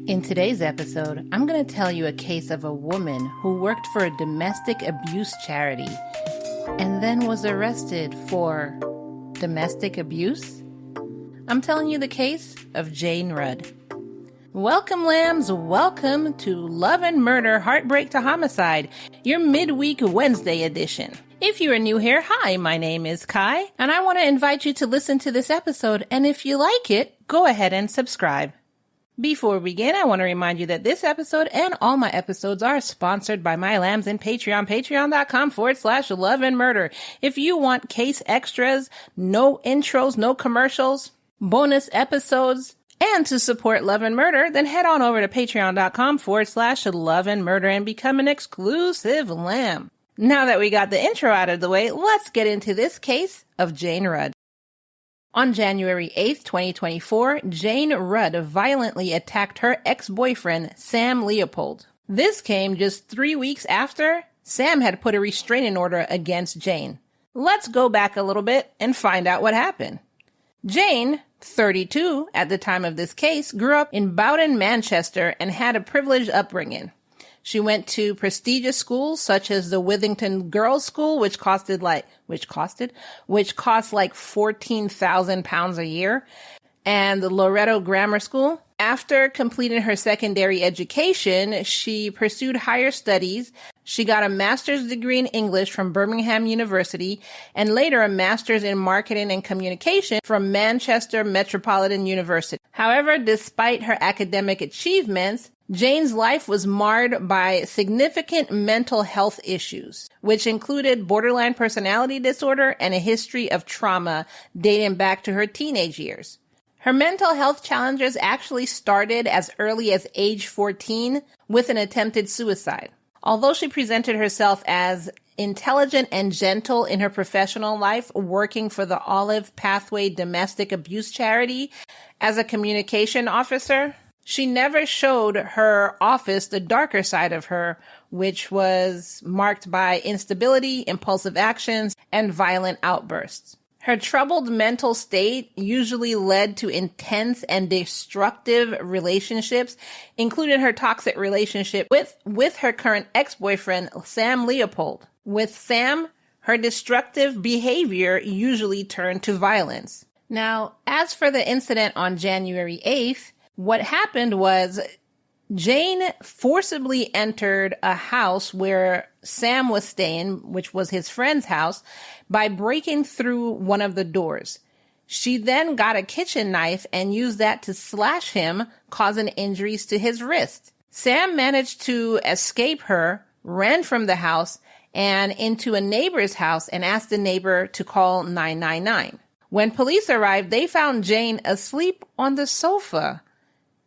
In today's episode, I'm going to tell you a case of a woman who worked for a domestic abuse charity and then was arrested for domestic abuse. I'm telling you the case of Jayne Rudd. Welcome, lambs. Welcome to Love and Murder, Heartbreak to Homicide, your midweek Wednesday edition. If you are new here, hi, my name is Kai, and I want to invite you to listen to this episode, and if you like it, go ahead and subscribe. Before we begin, I want to remind you that this episode and all my episodes are sponsored by my lambs and Patreon, patreon.com/love and murder. If you want case extras, no intros, no commercials, bonus episodes, and to support Love and Murder, then head on over to patreon.com/love and murder and become an exclusive lamb. Now that we got the intro out of the way, let's get into this case of Jayne Rudd. On January 8th, 2024, Jayne Rudd violently attacked her ex-boyfriend, Sam Leopold. This came just 3 weeks after Sam had put a restraining order against Jayne. Let's go back a little bit and find out what happened. Jayne, 32 at the time of this case, grew up in Bowden, Manchester, and had a privileged upbringing. She went to prestigious schools such as the Withington Girls' School, which cost like £14,000 a year, and the Loretto Grammar School. After completing her secondary education, she pursued higher studies. She got a master's degree in English from Birmingham University and later a master's in marketing and communication from Manchester Metropolitan University. However, despite her academic achievements, Jayne's life was marred by significant mental health issues, which included borderline personality disorder and a history of trauma dating back to her teenage years. Her mental health challenges actually started as early as age 14 with an attempted suicide. Although she presented herself as intelligent and gentle in her professional life, working for the Olive Pathway Domestic Abuse Charity as a communication officer, she never showed her office the darker side of her, which was marked by instability, impulsive actions, and violent outbursts. Her troubled mental state usually led to intense and destructive relationships, including her toxic relationship with her current ex-boyfriend, Sam Leopold. With Sam, her destructive behavior usually turned to violence. Now, as for the incident on January 8th, what happened was Jayne forcibly entered a house where Sam was staying, which was his friend's house, by breaking through one of the doors. She then got a kitchen knife and used that to slash him, causing injuries to his wrist. Sam managed to escape her, ran from the house and into a neighbor's house and asked the neighbor to call 999. When police arrived, they found Jayne asleep on the sofa,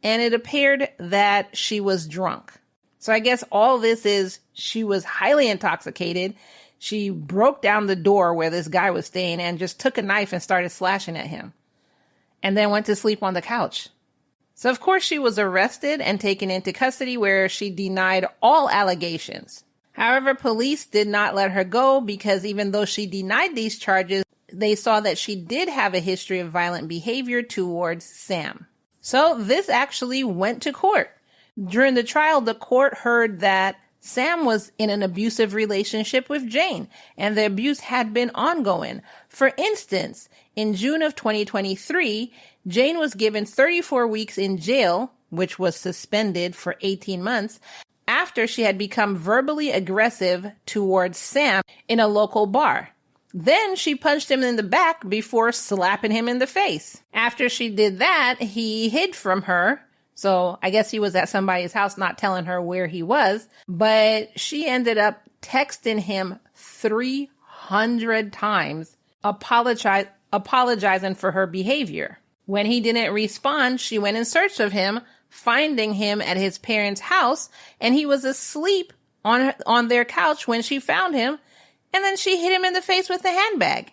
and it appeared that she was drunk. So I guess all this is she was highly intoxicated. She broke down the door where this guy was staying and just took a knife and started slashing at him, and then went to sleep on the couch. So of course she was arrested and taken into custody where she denied all allegations. However, police did not let her go because even though she denied these charges, they saw that she did have a history of violent behavior towards Sam. So this actually went to court. During the trial, the court heard that Sam was in an abusive relationship with Jayne, and the abuse had been ongoing. For instance, in June of 2023, Jayne was given 34 weeks in jail, which was suspended for 18 months, after she had become verbally aggressive towards Sam in a local bar. Then she punched him in the back before slapping him in the face. After she did that, he hid from her. So I guess he was at somebody's house not telling her where he was. But she ended up texting him 300 times, apologizing for her behavior. When he didn't respond, she went in search of him, finding him at his parents' house, and he was asleep on their couch when she found him. And then she hit him in the face with a handbag.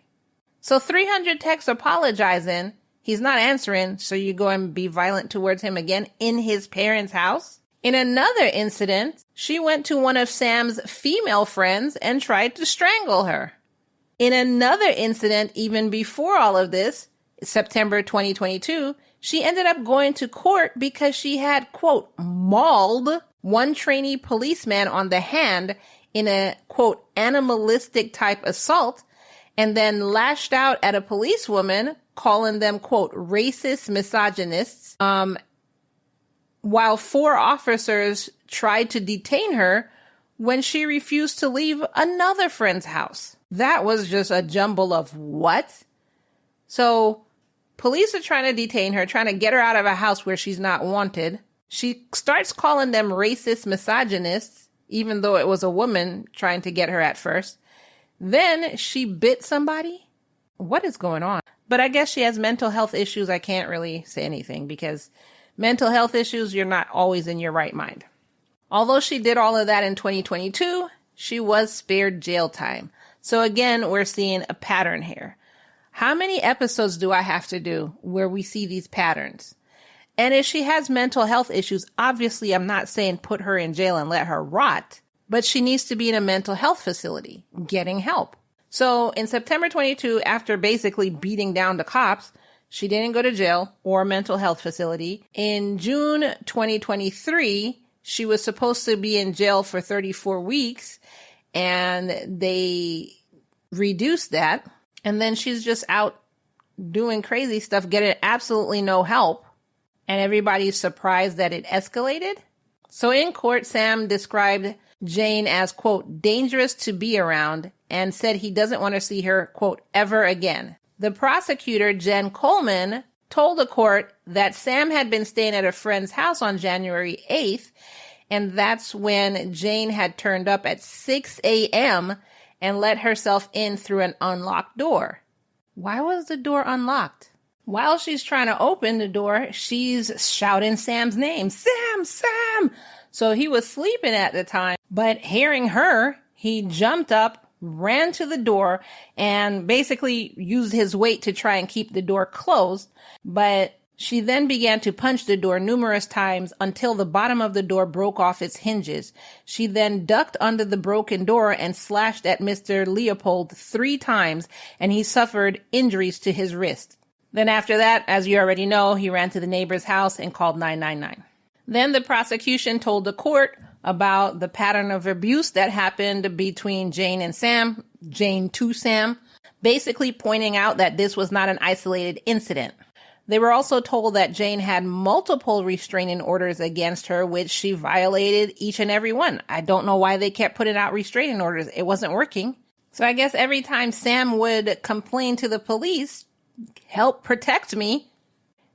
So 300 texts apologizing. He's not answering. So you go and be violent towards him again in his parents' house. In another incident, she went to one of Sam's female friends and tried to strangle her. In another incident, even before all of this, September 2022, She ended up going to court because she had, quote, mauled one trainee policeman on the hand in a, quote, animalistic type assault, and then lashed out at a policewoman, calling them, quote, racist misogynists, while 4 officers tried to detain her when she refused to leave another friend's house. That was just a jumble of what? So police are trying to detain her, trying to get her out of a house where she's not wanted. She starts calling them racist misogynists, even though it was a woman trying to get her at first. Then she bit somebody. What is going on? But I guess she has mental health issues. I can't really say anything because mental health issues, you're not always in your right mind. Although she did all of that in 2022, she was spared jail time. So again, we're seeing a pattern here. How many episodes do I have to do where we see these patterns? And if she has mental health issues, obviously I'm not saying put her in jail and let her rot, but she needs to be in a mental health facility getting help. So in September 22, after basically beating down the cops, she didn't go to jail or mental health facility. In June 2023, she was supposed to be in jail for 34 weeks, and they reduced that. And then she's just out doing crazy stuff, getting absolutely no help. And everybody's surprised that it escalated. So in court, Sam described Jayne as, quote, dangerous to be around, and said he doesn't want to see her, quote, ever again. The prosecutor, Jen Coleman, told the court that Sam had been staying at a friend's house on January 8th, and that's when Jayne had turned up at 6 a.m. and let herself in through an unlocked door. Why was the door unlocked? While she's trying to open the door, she's shouting Sam's name. Sam, Sam! So he was sleeping at the time, but hearing her, he jumped up, ran to the door, and basically used his weight to try and keep the door closed. But she then began to punch the door numerous times until the bottom of the door broke off its hinges. She then ducked under the broken door and slashed at Mr. Leopold 3 times, and he suffered injuries to his wrist. Then after that, as you already know, he ran to the neighbor's house and called 999. Then the prosecution told the court about the pattern of abuse that happened between Jayne and Sam, Jayne to Sam, basically pointing out that this was not an isolated incident. They were also told that Jayne had multiple restraining orders against her, which she violated each and every one. I don't know why they kept putting out restraining orders. It wasn't working. So I guess every time Sam would complain to the police, help protect me,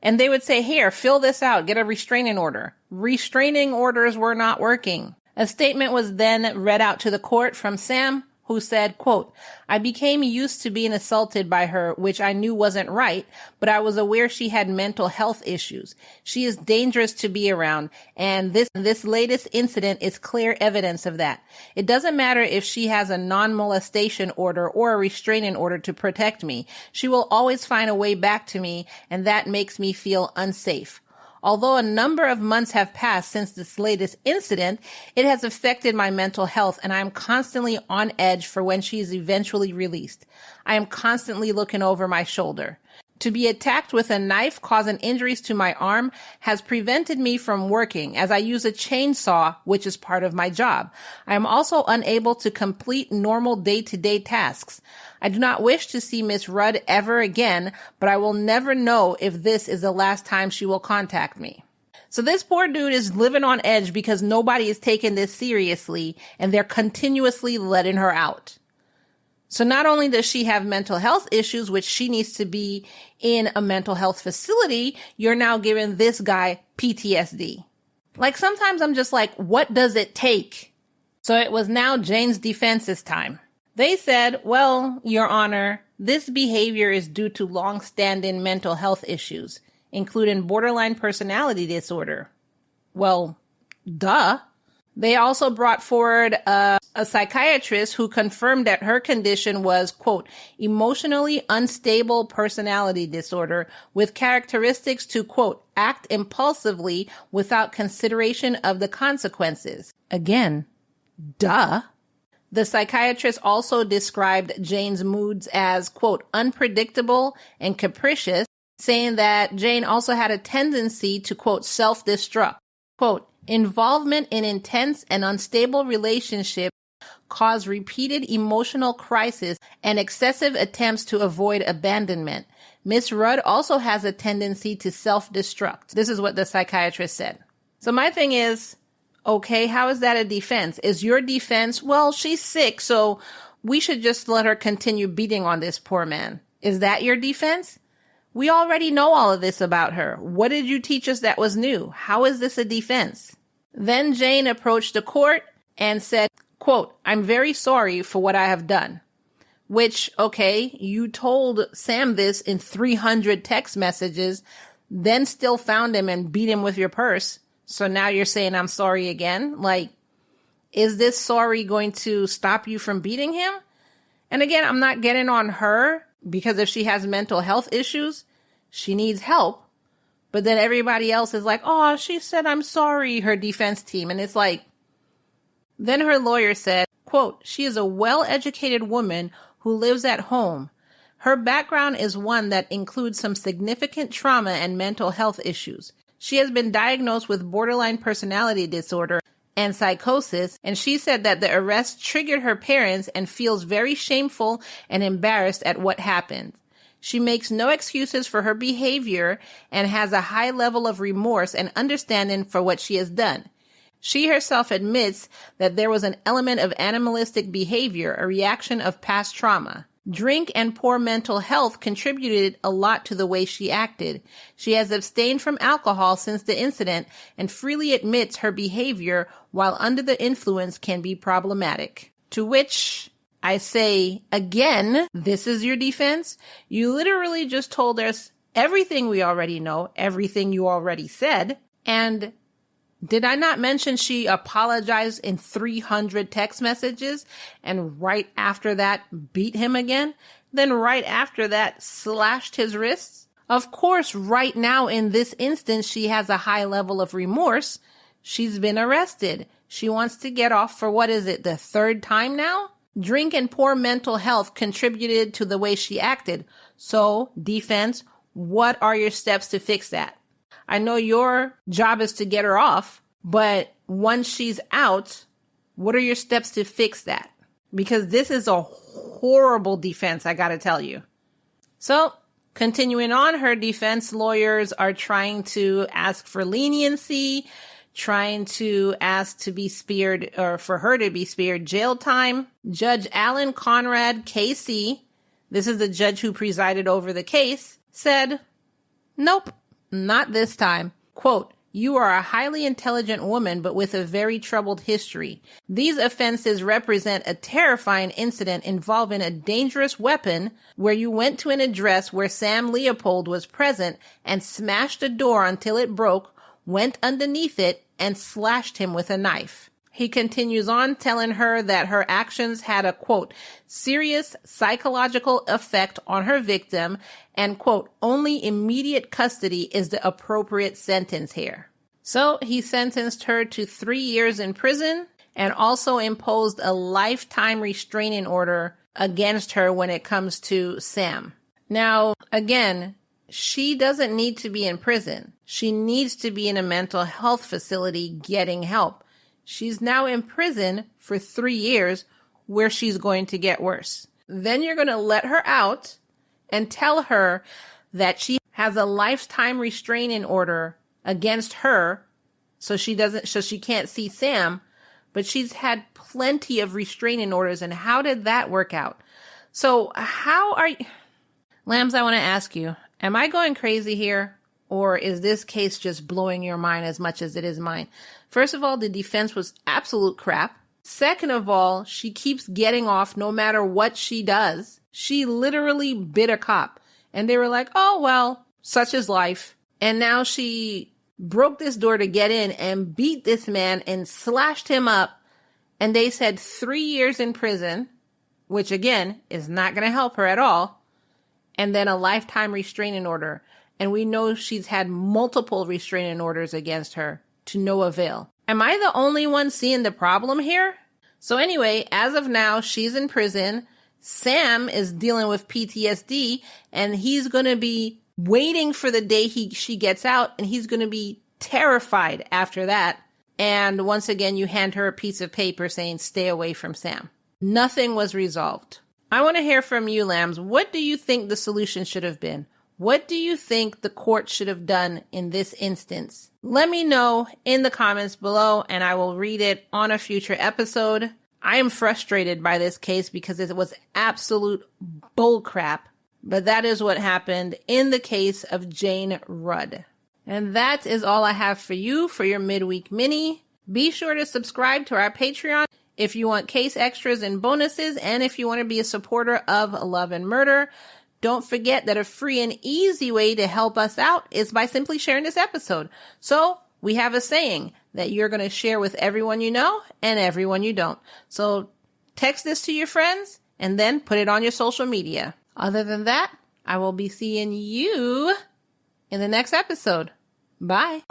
and they would say, here, fill this out, get a restraining order. Restraining orders were not working. A statement was then read out to the court from Sam, who said, quote, I became used to being assaulted by her, which I knew wasn't right, but I was aware she had mental health issues. She is dangerous to be around, and this latest incident is clear evidence of that. It doesn't matter if she has a non-molestation order or a restraining order to protect me. She will always find a way back to me, and that makes me feel unsafe. Although a number of months have passed since this latest incident, it has affected my mental health, and I am constantly on edge for when she is eventually released. I am constantly looking over my shoulder. To be attacked with a knife causing injuries to my arm has prevented me from working as I use a chainsaw, which is part of my job. I am also unable to complete normal day-to-day tasks. I do not wish to see Miss Rudd ever again, but I will never know if this is the last time she will contact me. So this poor dude is living on edge because nobody is taking this seriously, and they're continuously letting her out. So not only does she have mental health issues, which she needs to be in a mental health facility, you're now giving this guy PTSD. Like, sometimes I'm just like, what does it take? So it was now Jayne's defense's time. They said, well, Your Honor, this behavior is due to long-standing mental health issues, including borderline personality disorder. Well, duh. They also brought forward a psychiatrist who confirmed that her condition was, quote, emotionally unstable personality disorder with characteristics to, quote, act impulsively without consideration of the consequences. Again, duh. The psychiatrist also described Jayne's moods as, quote, unpredictable and capricious, saying that Jayne also had a tendency to, quote, self-destruct. Quote, involvement in intense and unstable relationships cause repeated emotional crisis and excessive attempts to avoid abandonment. Miss Rudd also has a tendency to self-destruct. This is what the psychiatrist said. So my thing is, okay, how is that a defense? Is your defense, well, she's sick, so we should just let her continue beating on this poor man? Is that your defense? We already know all of this about her. What did you teach us that was new? How is this a defense? Then Jayne approached the court and said, quote, I'm very sorry for what I have done. Which, okay, you told Sam this in 300 text messages, then still found him and beat him with your purse. So now you're saying I'm sorry again? Like, is this sorry going to stop you from beating him? And again, I'm not getting on her because if she has mental health issues, she needs help. But then everybody else is like, oh, she said I'm sorry, her defense team. And it's like, then her lawyer said, quote, she is a well-educated woman who lives at home. Her background is one that includes some significant trauma and mental health issues. She has been diagnosed with borderline personality disorder and psychosis, and she said that the arrest triggered her parents and feels very shameful and embarrassed at what happened. She makes no excuses for her behavior and has a high level of remorse and understanding for what she has done. She herself admits that there was an element of animalistic behavior, a reaction of past trauma. Drink and poor mental health contributed a lot to the way she acted. She has abstained from alcohol since the incident and freely admits her behavior while under the influence can be problematic. To which I say, again, this is your defense? You literally just told us everything we already know, everything you already said, and did I not mention she apologized in 300 text messages and right after that beat him again? Then right after that slashed his wrists? Of course, right now in this instance, she has a high level of remorse. She's been arrested. She wants to get off for what is it, the third time now? Drink and poor mental health contributed to the way she acted. So, defense, what are your steps to fix that? I know your job is to get her off, but once she's out, what are your steps to fix that? Because this is a horrible defense, I gotta tell you. So, continuing on, her defense lawyers are trying to ask for leniency, trying to ask to be spared, or for her to be spared jail time. Judge Alan Conrad, KC, this is the judge who presided over the case, said, nope. Not this time. Quote, you are a highly intelligent woman, but with a very troubled history. These offenses represent a terrifying incident involving a dangerous weapon where you went to an address where Sam Leopold was present and smashed a door until it broke, went underneath it, and slashed him with a knife. He continues on telling her that her actions had a, quote, serious psychological effect on her victim and, quote, only immediate custody is the appropriate sentence here. So he sentenced her to 3 years in prison and also imposed a lifetime restraining order against her when it comes to Sam. Now, again, she doesn't need to be in prison. She needs to be in a mental health facility getting help. She's now in prison for 3 years where she's going to get worse. Then you're going to let her out and tell her that she has a lifetime restraining order against her so she can't see Sam, but she's had plenty of restraining orders. And how did that work out? So how are you, Lambs, I want to ask you, am I going crazy here? Or is this case just blowing your mind as much as it is mine? First of all, the defense was absolute crap. Second of all, she keeps getting off no matter what she does. She literally bit a cop. And they were like, oh, well, such is life. And now she broke this door to get in and beat this man and slashed him up. And they said 3 years in prison, which again is not going to help her at all. And then a lifetime restraining order. And we know she's had multiple restraining orders against her to no avail. Am I the only one seeing the problem here? So anyway, as of now, she's in prison. Sam is dealing with PTSD, and he's going to be waiting for the day she gets out, and he's going to be terrified after that. And once again, you hand her a piece of paper saying, stay away from Sam. Nothing was resolved. I want to hear from you, Lambs. What do you think the solution should have been? What do you think the court should have done in this instance? Let me know in the comments below, and I will read it on a future episode. I am frustrated by this case because it was absolute bullcrap. But that is what happened in the case of Jayne Rudd. And that is all I have for you for your midweek mini. Be sure to subscribe to our Patreon if you want case extras and bonuses, and if you want to be a supporter of Love and Murder. Don't forget that a free and easy way to help us out is by simply sharing this episode. So we have a saying that you're going to share with everyone you know and everyone you don't. So text this to your friends and then put it on your social media. Other than that, I will be seeing you in the next episode. Bye.